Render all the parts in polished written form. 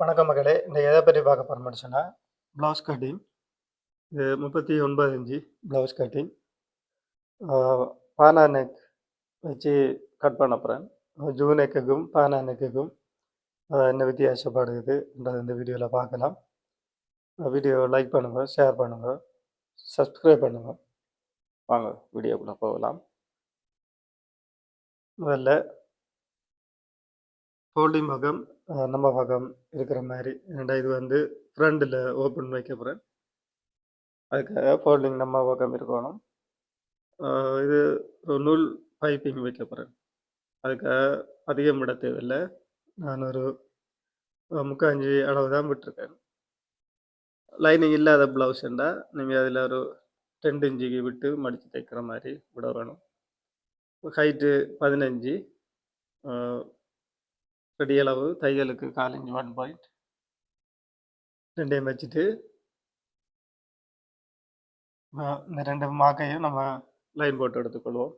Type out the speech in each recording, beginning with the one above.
வணக்கம் மகளே. இந்த எத பத்தி பார்க்க போறோம்னு சொன்னா, ப்ளவுஸ் கட்டிங். இது 39 இன்ச்சு ப்ளவுஸ் கட்டிங். ஆ பானா நெக் வச்சு கட் பண்ண போறேன். ஜூ நெக்குக்கும், பானா நெக்குக்கும் என்ன வித்தியாசப்படுதுன்றது இந்த வீடியோல பார்க்கலாம். வீடியோவ லைக் பண்ணுங்க, ஷேர் பண்ணுங்க, சப்ஸ்கிரைப் பண்ணுங்க. வாங்க வீடியோக்குள்ள போகலாம். முதல்ல ஃபோல்டிங் பக்கம் நம்ம பக்கம் இருக்கிற மாரி. ஏன்டா இது வந்து ஃப்ரண்ட்ல ஓப்பன் வைக்க போறேன். அதுக்காக ஃபோல்டிங் நம்ம பக்கம் இருக்கணும். இது ஒரு நூல் பைப்பிங் வைக்க போறேன். அதுக்காக அதிகம் விட தேவையில்ல. நான் ஒரு 3/4 இன்ச் அளவு தான் விட்டுருக்கேன். லைனிங் இல்லாத ப்ளவுஸ்ண்டா நீங்க அதில ஒரு 2 இன்ச்சுக்கு விட்டு மடிச்சு தைக்கிற மாரி விட வேணும். ஹைட்டு 15 அ ரெடி அளவு தையலுக்கு 1/4 இன்ச் 1 பாயிண்ட் 2யும் வச்சுட்டு இந்த 2 மார்க்கையும் நம்ம லைன் போட்டு எடுத்துக்கொள்வோம்.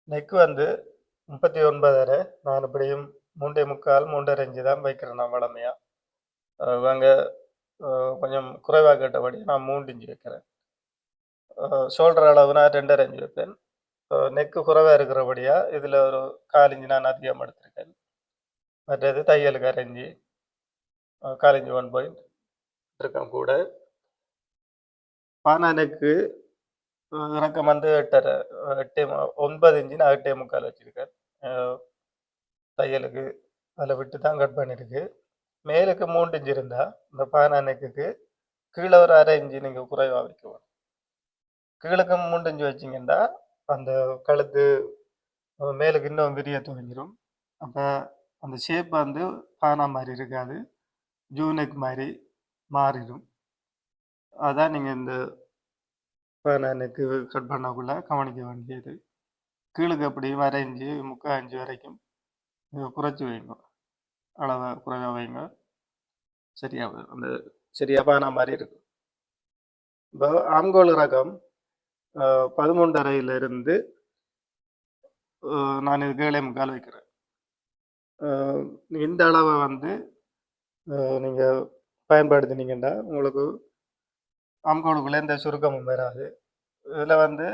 நெக் வந்து 39 நான் எப்படியும் 3 1/4 3 1/2 தான் வைக்கிறேன் நான் வழமையா. இவங்க கொஞ்சம் குறைவா கேட்டபடி நான் 3 இன்ச் வைக்கிறேன். ஷோல்டர் அளவு நான் 2 1/2 இன்ச் வைப்பேன். நெக்கு குறைவா இருக்கிறபடியா இதில் ஒரு 1/4 இன்ச் நான் அதிகம் எடுத்திருக்கேன். மற்றது தையலுக்கு 1/2 இன்ச் 1/4 இன்ச் 1 பாயிண்ட் இருக்கேன் கூட. பானா நெக்கு இறக்கம் வந்து 8 1/2 9 இன்ச்சு நான் 8 1/4 வச்சிருக்கேன். தையலுக்கு அதில் விட்டு தான் கட் பண்ணியிருக்கு. மேலுக்கு 3 இன்ச் இருந்தால் இந்த பானா நெக்குக்கு கீழே ஒரு 1/2 இன்ச்சு நீங்கள் குறைவாக வைக்கணும். கீழுக்கு 3 இன்ச் வச்சிங்கன்னா அந்த கழுத்து மேலுக்கு இன்னும் விரிய துவங்கிடும். அப்போ அந்த ஷேப் வந்து பானா மாதிரி இருக்காது, ஜூ நெக் மாதிரி மாறிடும். அதான் நீங்கள் இந்த பானா நெக்கு கட் பண்ணக்குள்ள கவனிக்க வேண்டியது. கீழுக்கு எப்படியும் 1/2 இன்ச்சு 3/4 இன்ச்சு வரைக்கும் குறைச்சி வைங்க, அளவை குறைவாக வைங்க. சரியா அந்த சரியா பானா மாதிரி இருக்கும். இப்போ ஆம்கோல் ரகம் 13.5 நான் இது 7 1/4 வைக்கிறேன். இந்த அளவை வந்து நீங்கள் பயன்படுத்தினீங்கன்னா உங்களுக்கு ஆம்கோலுக்குள்ளே எந்த சுருக்கமும் வராது. இதில் வந்து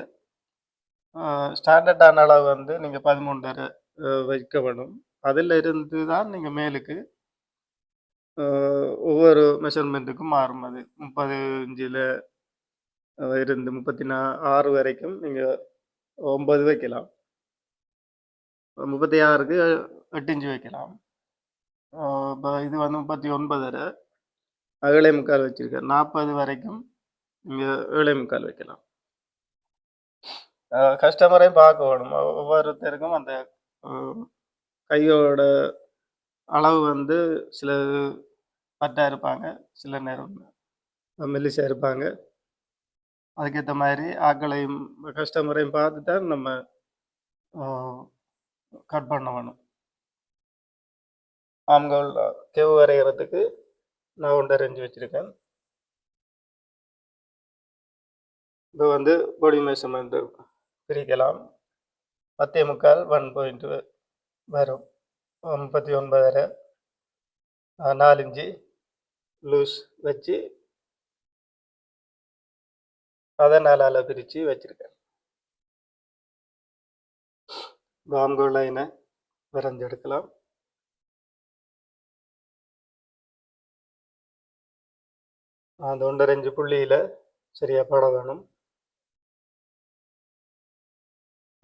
ஸ்டாண்டர்டான அளவு வந்து நீங்கள் 13.5 வைக்க வேணும். அதில் இருந்து தான் நீங்கள் மேலுக்கு ஒவ்வொரு மெஷர்மெண்ட்டுக்கும் மாறும். அது 30 இன்ச்சில் இருந்து 36 வரைக்கும் நீங்கள் 9 வைக்கலாம். 36க்கு 8 இன்ச்சு வைக்கலாம். இப்போ இது வந்து 39 7 1/4 வச்சுருக்கேன். 40 வரைக்கும் நீங்கள் 7 1/4 வைக்கலாம். கஸ்டமரையும் பார்க்க வேணும். ஒவ்வொருத்தருக்கும் அந்த கையோட அளவு வந்து சில பட்டா இருப்பாங்க, சில நேரம் மெல்லிசா இருப்பாங்க. அதுக்கேற்ற மாதிரி ஆக்களையும் கஸ்டமரையும் பார்த்து தான் நம்ம கட் பண்ண வேணும். ஆம்கோல் கெவு வரைகிறதுக்கு நான் 1 1/2 இன்ச் வச்சுருக்கேன். இப்போ வந்து பாடி மெஷர்மெண்ட்டு பிரிக்கலாம். 10 1/4 1 பாயிண்ட் வரும். 39 4 இன்ச்சு லூஸ் வச்சு அதை 4ஆல் பிரித்து வச்சுருக்கேன். ஆம்கோல் லைனை வரைஞ்சி எடுக்கலாம். அந்த 1 1/2 இன்ச்சு புள்ளியில் சரியாக பட வேணும்.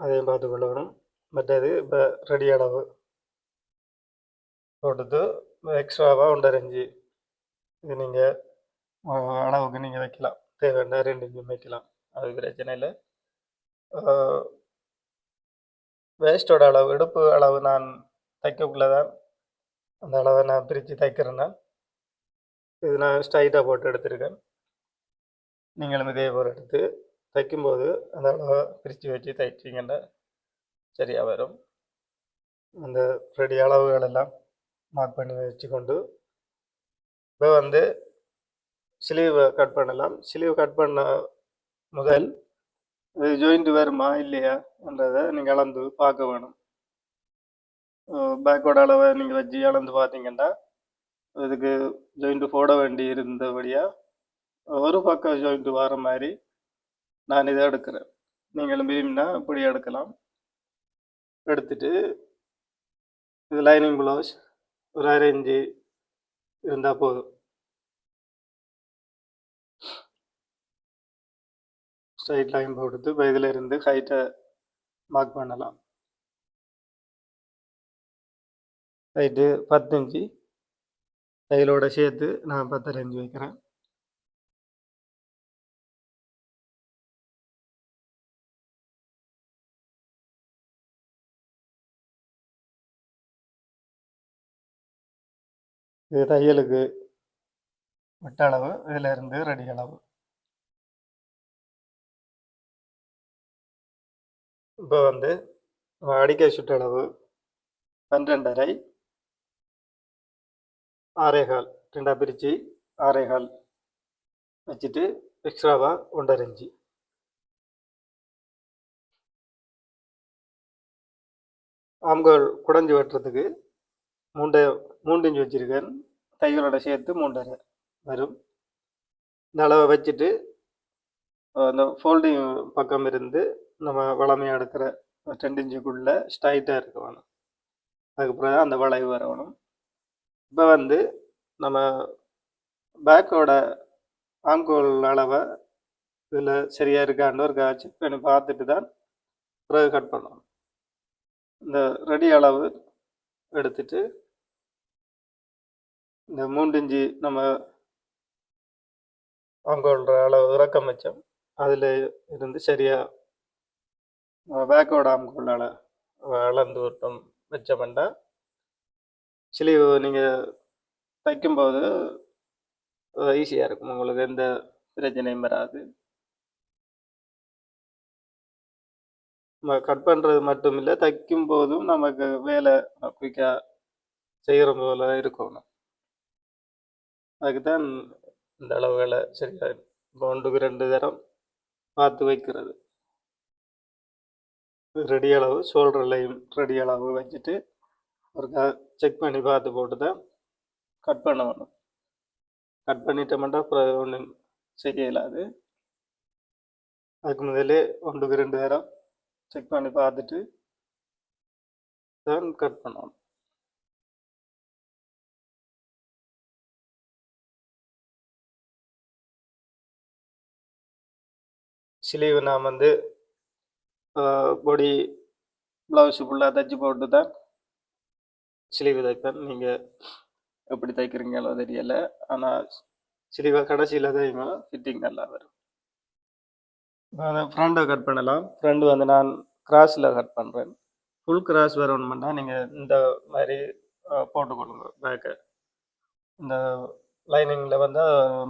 அதையும் பார்த்துக்கொள்ள வேணும். மற்றது இப்போ ரெடி அளவு போட்டுட்டு எக்ஸ்ட்ராவாக 1 1/2 இன்ச்சு இது நீங்கள் அளவுக்கு நீங்கள் வைக்கலாம். தேவைன்னா 2 இன்ச்சும் வைக்கலாம், அது பிரச்சனை இல்லை. வேஸ்ட்டோட அளவு இடுப்பு அளவு நான் தைக்கக்குள்ளே தான் அந்த அளவை நான் பிரித்து தைக்கிறேன்னா இது நான் ஸ்ட்ரைட்டாக போட்டு எடுத்திருக்கேன். நீங்களும் இதே போல் எடுத்து தைக்கும்போது அந்த அளவை பிரித்து வச்சு தைச்சிங்கன்னா சரியாக வரும். அந்த ரெடி அளவுகள் எல்லாம் மார்க் பண்ணி வச்சுக்கொண்டு இப்போ வந்து ஸ்லீவ் கட் பண்ணலாம். ஸ்லீவ் கட் பண்ண முதல் இது ஜாயிண்ட் வருமா இல்லையா என்றதை நீங்கள் அளந்து பார்க்க வேணும். பேக்கோட அளவை நீங்கள் வச்சு அளந்து பார்த்தீங்கன்னா இதுக்கு ஜாயிண்ட் போட வேண்டி இருந்தபடியா ஒரு பக்கம் ஜாயிண்ட் வர மாதிரி நான் இதை எடுக்கிறேன். நீங்களும் விரும்பினா இப்படி எடுக்கலாம். எடுத்துட்டு இது லைனிங் ப்ளவுஸ் ஒரு 1/2 இன்ச்சு இருந்தால் போதும். ஸ்ட்ரைட் லைன் போட்டு இப்போ இதில் இருந்து ஹைட்டை மார்க் பண்ணலாம். ஹைட்டு 10 இன்ச்சு தையலோட சேர்த்து நான் 10.5 இன்ச்சு வைக்கிறேன். இது தையலுக்கு விட்ட அளவு, இதில் இருந்து ரெடி அளவு. இப்போ வந்து அடிக்கை சுற்றளவு 12.5 6.25 ரெண்டாக பிரித்து 6.25 வச்சுட்டு எக்ஸ்ட்ராவாக 1.5 இன்ச்சு. ஆம்கோல் குடஞ்சி வெட்டுறதுக்கு 3 இன்ச்சு வச்சுருக்கேன். தையலோட சேர்த்து 3.5 வரும். இந்த அளவை வச்சுட்டு அந்த ஃபோல்டிங் பக்கம் இருந்து நம்ம வளமையாக எடுக்கிற 2 இன்ச்சுக்குள்ளே ஸ்ட்ரைட்டாக இருக்க வேணும். அதுக்கப்புறம் அந்த வளைவு வரணும். இப்போ வந்து நம்ம பேக்கோட ஆம்கோல் அளவை இதில் சரியாக இருக்கான்னு ஒரு செக் பண்ணி பார்த்துட்டு தான் பிறகு கட் பண்ணணும். இந்த ரெடி அளவு எடுத்துட்டு இந்த 3 இன்ச்சு நம்ம ஆம்கோல் அளவு இறக்கம் வச்சோம். அதில் இருந்து சரியாக பேக்கோட ஆம்கோல் அளந்து விட்டோம் வச்சோம்னா ஸ்லீவ் நீங்கள் தைக்கும்போது ஈஸியாக இருக்கும். உங்களுக்கு எந்த பிரச்சனையும் வராது. நம்ம கட் பண்ணுறது மட்டும் இல்லை, தைக்கும் போதும் நமக்கு வேலை குயிக்காக செய்கிற போல இருக்கணும். அதுக்கு தான் இந்த அளவு வேலை சரியாக இப்போ 1க்கு 2 தரம் பார்த்து வைக்கிறது. ரெடி அளவு ஷோல்டர்லையும் ரெடி அளவு வச்சுட்டு ஒரு செக் பண்ணி பார்த்து போட்டு தான் கட் பண்ண வேணும். கட் பண்ணிட்டோம்னா அப்புறம் ஒன்றும் செய்ய இயலாது. அதுக்கு முதலே 1க்கு 2 தரம் செக் பண்ணி பார்த்துட்டு தான் கட் பண்ணணும். ஸ்லீவ் நான் வந்து பொடி ப்ளவுஸு ஃபுல்லாக தைச்சி போட்டு தான் ஸ்லீவ் தைப்பேன். நீங்கள் எப்படி தைக்கிறீங்களோ தெரியலை. ஆனால் ஸ்லீவை கடைசியில் தைங்க ஃபிட்டிங் நல்லா வரும். ஃப்ரண்ட்டை கட் பண்ணலாம். ஃப்ரண்ட் வந்து நான் கிராஸில் கட் பண்ணுறேன். ஃபுல் கிராஸ் வரணும்னா நீங்கள் இந்த மாதிரி போட்டுக்கொள்ளுங்க. பேக்கை இந்த லைனிங்கில் வந்து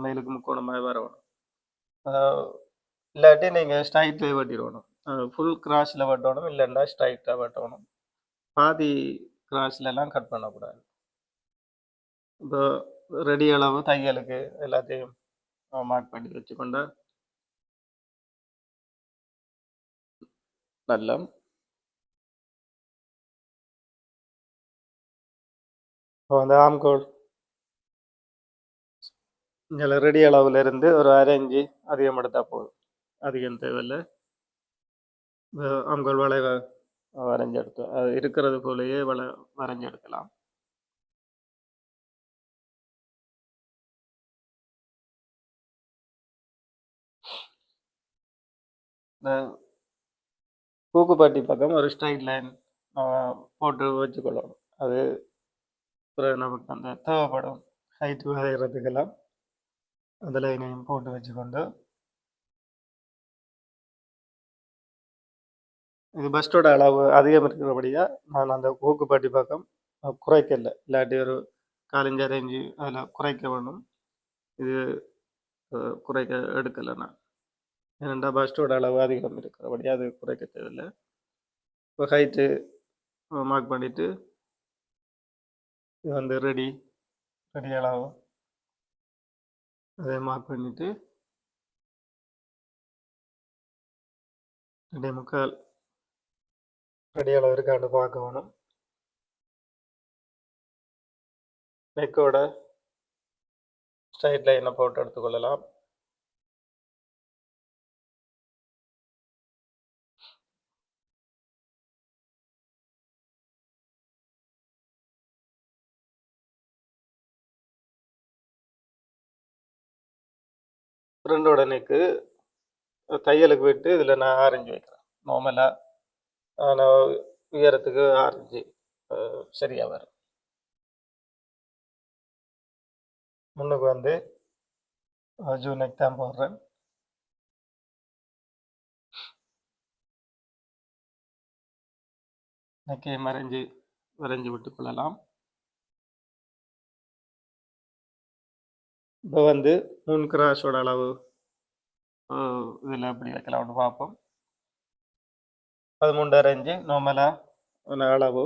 மேலுக்கு முக்கோண மாதிரி வரணும். இல்லாட்டி நீங்கள் ஸ்ட்ரைட்டில் வெட்டிடணும். ஃபுல் கிராஸில் வெட்டணும், இல்லைன்னா ஸ்ட்ரைட்டாக வெட்டணும். பாதி கிராஸ்லலாம் கட் பண்ணக்கூடாது. இப்போ ரெடி அளவு தையலுக்கு எல்லாத்தையும் மார்க் பண்ணி வச்சுக்கொண்டா நல்லா. இப்போ வந்து ஆம்கோல் இங்கே ரெடி அளவில் இருந்து ஒரு 1/2 இன்ச்சு அதிகம் எடுத்தால் போதும். அதிகம் தேவையில்லை. ஆம்கோல் வளைவை வரைஞ்சி எடுத்து அது இருக்கிறது போலயே வரைஞ்சி எடுக்கலாம். இந்த பூக்குப்பட்டி பக்கம் ஒரு ஸ்ட்ரைட் லைன் போட்டு வச்சுக்கொள்ளணும். அது பிறகு நமக்கு அந்த தேவைப்படும் ஹைட்டு வரைகிறதுக்கெல்லாம் அந்த லைனையும் போட்டு வச்சுக்கொண்டு இது பஸ்டோட அளவு அதிகம் இருக்கிறபடியாக நான் அந்த பூக்குப்பட்டி பக்கம் குறைக்கல. இல்லாட்டி ஒரு 1/4 இன்ச்சு 1/2 இன்ச்சு அதில் குறைக்க வேணும். இது குறைக்க எடுக்கலை நான். ஏன்னா பஸ்டோட அளவு அதிகம் இருக்கிறபடி அது குறைக்க தேவையில்லை. இப்போ ஹைட்டு மார்க் பண்ணிவிட்டு இது வந்து ரெடி அளவு அதை மார்க் பண்ணிட்டு 2.25 அடி அளவு இருக்காண்டு பார்க்கணும். நெக்கோட ஸ்ட்ரைட் லைனை போட்டு எடுத்துக்கொள்ளலாம். ஃப்ரெண்டோட நெக்கு தையலுக்கு விட்டு இதில் நான் ஆரஞ்சு வைக்கிறேன். நார்மலாக நான் உயரத்துக்கு ஆரஞ்சு சரியாக வரும். முன்னுக்கு வந்து ஜூ நெக் தான் போடுறேன். நெக்கை வரைஞ்சி விட்டு கொள்ளலாம். இப்போ வந்து முன் கிராஸோட அளவு இதில் எப்படி வைக்கலாம்னு பார்ப்போம். 13.5 இன்ச்சு நார்மலாக அளவு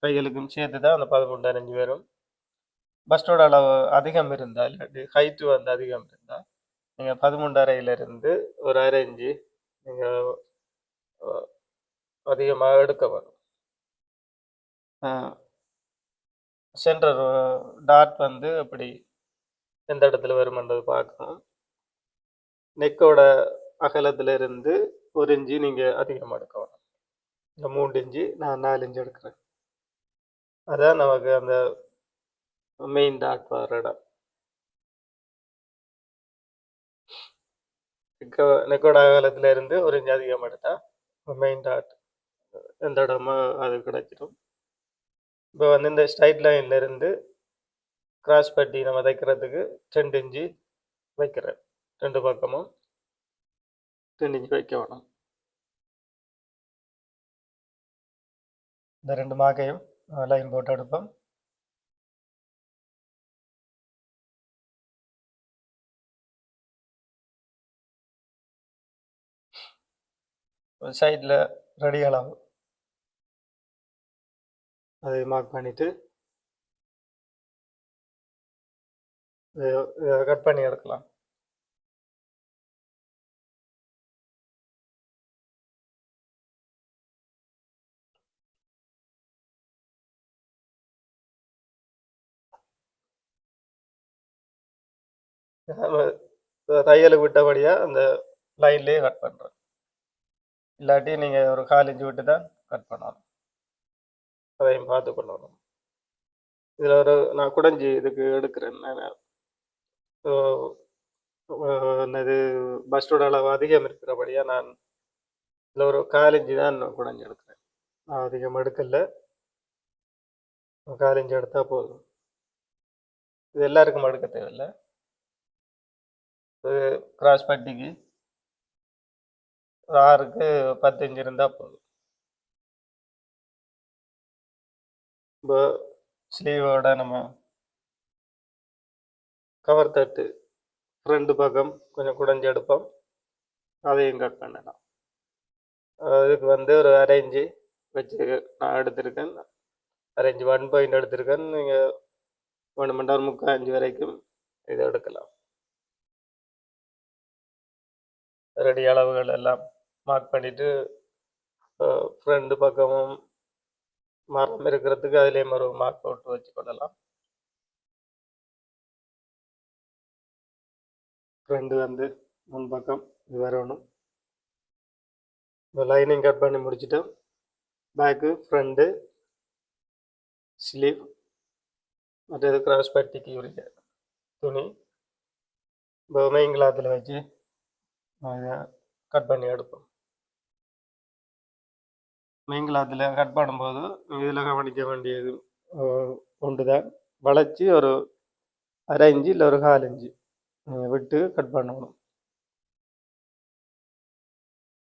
தையலுக்கும் சேர்த்து தான் அந்த 13.5 இன்ச்சு வரும். பஸ்டோட அளவு அதிகம் இருந்தால் இல்லாட்டி ஹைட்டு வந்து அதிகம் இருந்தால் நீங்கள் 13.5 ஒரு 1/2 இன்ச்சு நீங்கள் அதிகமாக எடுக்க வரும். சென்டர் டாட் வந்து அப்படி எந்த இடத்துல வருமென்றது பார்க்கணும். நெக்கோட அகலத்திலிருந்து 1 இன்ச்சு நீங்கள் அதிகமாக எடுக்க வேணும். இந்த 3 இன்ச்சு நான் 4 இன்ச்சு எடுக்கிறேன். அதான் நமக்கு அந்த மெயின் டாட் வர இடம். நெக்கோட அகலத்திலிருந்து 1 இன்ச்சு அதிகமாக எடுத்தால் மெயின் டாட் எந்த இடமோ அது கிடைச்சிடும். இப்போ வந்து இந்த ஸ்ட்ரைட் லைன்லேருந்து கிராஸ் பட்டி நம்ம தைக்கிறதுக்கு 2 இன்ச்சு வைக்கிறேன். 2 பக்கமும் 2 இன்ச்சு வைக்க வேணும். இந்த 2 மார்க்கையும் லைன் போட்டு எடுப்போம். சைடில் ரெடி அளவு அதை மார்க் பண்ணிவிட்டு கட் பண்ணி எடுக்கலாம். தையலுக்கு விட்டபடியாக அந்த லைன்லேயே கட் பண்ணுறேன். இல்லாட்டி நீங்கள் ஒரு 1/4 இன்ச்சு விட்டு தான் கட் பண்ணணும். அதையும் பார்த்து பண்ணணும். இதில் நான் குடஞ்சி இதுக்கு எடுக்கிறேன். என்னது பஸ்டோட அளவு அதிகம் இருக்கிறபடியாக நான் இதில் ஒரு 1/4 இன்ச்சு தான் குடஞ்சி எடுக்கிறேன். நான் அதிகம் எடுக்கல, 1/4 இன்ச்சு எடுத்தால் போதும். இது எல்லாருக்கும் எடுக்க தேவையில்லை. கிராஸ் பட்டிக்கு 6க்கு 10 இன்ச்சு இருந்தால் போதும். இப்போ ஸ்லீவோட நம்ம கவர் தட்டு ஃப்ரண்ட் பக்கம் கொஞ்சம் குடஞ்சி எடுப்போம். அதையும் கட் பண்ணலாம். அதுக்கு வந்து ஒரு 1/2 இன்ச்சு வச்சு நான் எடுத்திருக்கேன். 1/2 இன்ச்சு 1 பாயிண்ட் எடுத்திருக்கேன். நீங்கள் 1 மணி நேரம் 3/4 இன்ச்சு வரைக்கும் இதை எடுக்கலாம். ரெடி அளவுகள் எல்லாம் மார்க் பண்ணிவிட்டு ஃப்ரண்ட் பக்கமும் மரம் இருக்கிறதுக்கு அதிலே ஒரு மார்க் போட்டு வச்சு கொள்ளலாம். ஃப்ரண்ட் வந்து முன்பக்கம் இது வரணும். லைனிங் கட் பண்ணி முடிச்சுட்டோம். பேக்கு, ஃப்ரண்ட்டு, ஸ்லீவ், மற்றது கிராஸ் பட்டிக்கு உரிய துணி இப்போ மெயின் கிளாத்தில் வச்சு கட் பண்ணி எடுப்போம். மெயின் கிளாத்தில் கட் பண்ணும்போது இதில் கவனிக்க வேண்டியது ஒன்று தான். வளைச்சி ஒரு 1/2 இன்ச்சு இல்லை ஒரு 1/4 இன்ச்சு விட்டு கட் பண்ணணும்.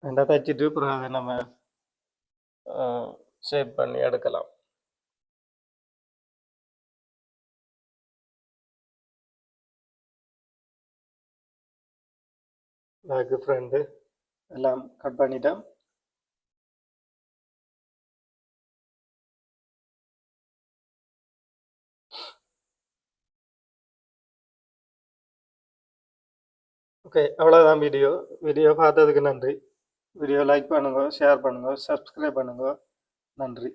ரெண்டாக தைச்சிட்டு அப்புறம் அதை நம்ம ஷேப் பண்ணி எடுக்கலாம். பேக்கு, ஃப்ரண்ட்டு எல்லாம் கட் பண்ணிட்டேன். ஓகே. அவ்வளோதான் வீடியோ. வீடியோ பார்த்ததுக்கு நன்றி. வீடியோ லைக் பண்ணுங்க, ஷேர் பண்ணுங்க, சப்ஸ்கிரைப் பண்ணுங்க. நன்றி.